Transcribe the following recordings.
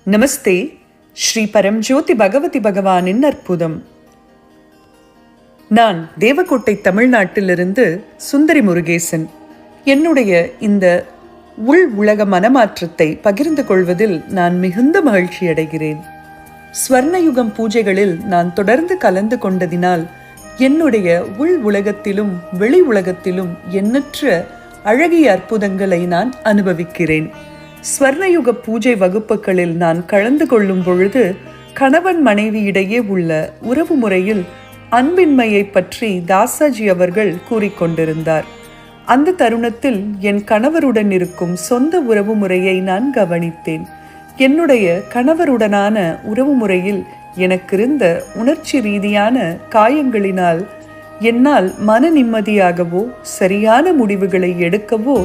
நமஸ்தே. ஸ்ரீ பரம்ஜோதி பகவதி பகவானின் அற்புதம். நான் தேவக்கோட்டை தமிழ்நாட்டிலிருந்து சுந்தரி முருகேசன். என்னுடைய இந்த உள் உலக மனமாற்றத்தை பகிர்ந்து கொள்வதில் நான் மிகுந்த மகிழ்ச்சி அடைகிறேன். ஸ்வர்ணயுகம் பூஜைகளில் நான் தொடர்ந்து கலந்து கொண்டதினால் என்னுடைய உள் உலகத்திலும் வெளி உலகத்திலும் எண்ணற்ற அழகிய அற்புதங்களை நான் அனுபவிக்கிறேன். ஸ்வர்ணயுக பூஜை வகுப்புகளில் நான் கலந்து கொள்ளும் பொழுது கணவன் மனைவி இடையே உள்ள உறவு முறையில் அன்பின்மையை பற்றி தாசாஜி அவர்கள் கூறிக்கொண்டிருந்தார். அந்த தருணத்தில் என் கணவருடன் இருக்கும் சொந்த உறவு முறையை நான் கவனித்தேன். என்னுடைய கணவருடனான உறவு முறையில் எனக்கு இருந்த உணர்ச்சி ரீதியான காயங்களினால் என்னால் மன நிம்மதியாகவோ சரியான முடிவுகளை எடுக்கவோ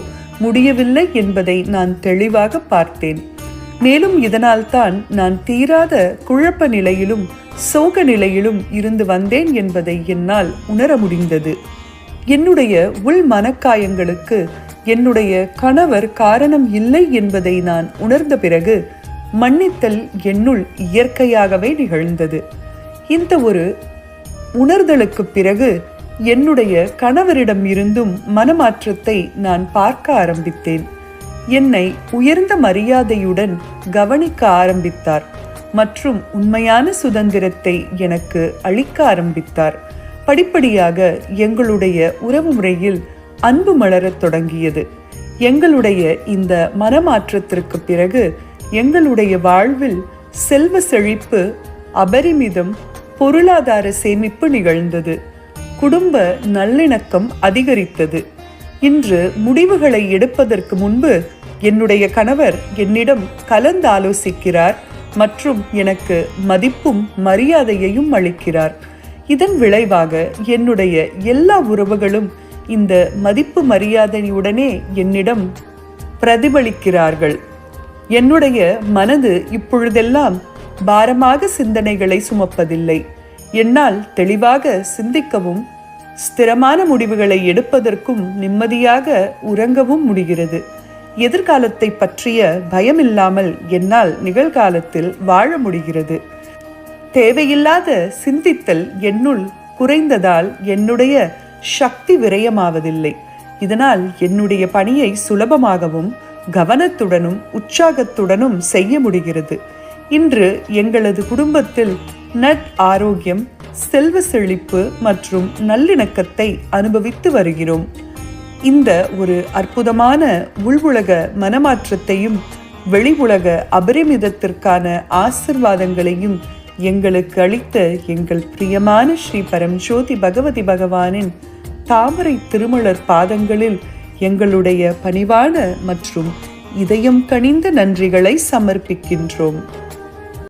முடியவில்லை என்பதை நான் தெளிவாக பார்த்தேன். மேலும் இதனால்தான் நான் தீராத குழப்ப நிலையிலும் சோக நிலையிலும் இருந்து வந்தேன் என்பதை என்னால் உணர முடிந்தது. என்னுடைய உள் மனக்காயங்களுக்கு என்னுடைய கணவர் காரணம் இல்லை என்பதை நான் உணர்ந்த பிறகு மன்னித்தல் என்னுள் இயற்கையாகவே நிகழ்ந்தது. இந்த ஒரு உணர்தலுக்கு பிறகு என்னுடைய கணவரிடம் இருந்தும் மனமாற்றத்தை நான் பார்க்க ஆரம்பித்தேன். என்னை உயர்ந்த மரியாதையுடன் கவனிக்க ஆரம்பித்தார் மற்றும் உண்மையான சுதந்திரத்தை எனக்கு அளிக்க ஆரம்பித்தார். படிப்படியாக எங்களுடைய உறவு முறையில் அன்பு மலரத் தொடங்கியது. எங்களுடைய இந்த மனமாற்றத்திற்கு பிறகு எங்களுடைய வாழ்வில் செல்வ செழிப்பு, அபரிமிதம், பொருளாதார சேமிப்பு நிகழ்ந்தது. குடும்ப நல்லிணக்கம் அதிகரித்தது. இன்று முடிவுகளை எடுப்பதற்கு முன்பு என்னுடைய கணவர் என்னிடம் கலந்து ஆலோசிக்கிறார் மற்றும் எனக்கு மதிப்பும் மரியாதையையும் அளிக்கிறார். இதன் விளைவாக என்னுடைய எல்லா உறவுகளும் இந்த மதிப்பு மரியாதையுடனே என்னிடம் பிரதிபலிக்கிறார்கள். என்னுடைய மனது இப்பொழுதெல்லாம் பாரமாக சிந்தனைகளை சுமப்பதில்லை. என்னால் தெளிவாக சிந்திக்கவும் ஸ்திரமான முடிவுகளை எடுப்பதற்கும் நிம்மதியாக உறங்கவும் முடிகிறது. எதிர்காலத்தை பற்றிய பயமில்லாமல் என்னால் நிகழ்காலத்தில் வாழ முடிகிறது. தேவையில்லாத சிந்தித்தல் என்னுள் குறைந்ததால் என்னுடைய சக்தி விரயமாவதில்லை. இதனால் என்னுடைய பணியை சுலபமாகவும் கவனத்துடனும் உற்சாகத்துடனும் செய்ய முடிகிறது. இன்று எங்களது குடும்பத்தில் நட் ஆரோக்கியம், செல்வ செழிப்பு மற்றும் நல்லிணக்கத்தை அனுபவித்து வருகிறோம். இந்த ஒரு அற்புதமான உள்வுலக மனமாற்றத்தையும் வெளி உலக அபரிமிதத்திற்கான ஆசிர்வாதங்களையும் எங்களுக்கு அளித்த எங்கள் பிரியமான ஸ்ரீ பரம்ஜோதி பகவதி பகவானின் தாமரை திருமலர் பாதங்களில் எங்களுடைய பணிவான மற்றும் இதயம் கனிந்த நன்றிகளை சமர்ப்பிக்கின்றோம்.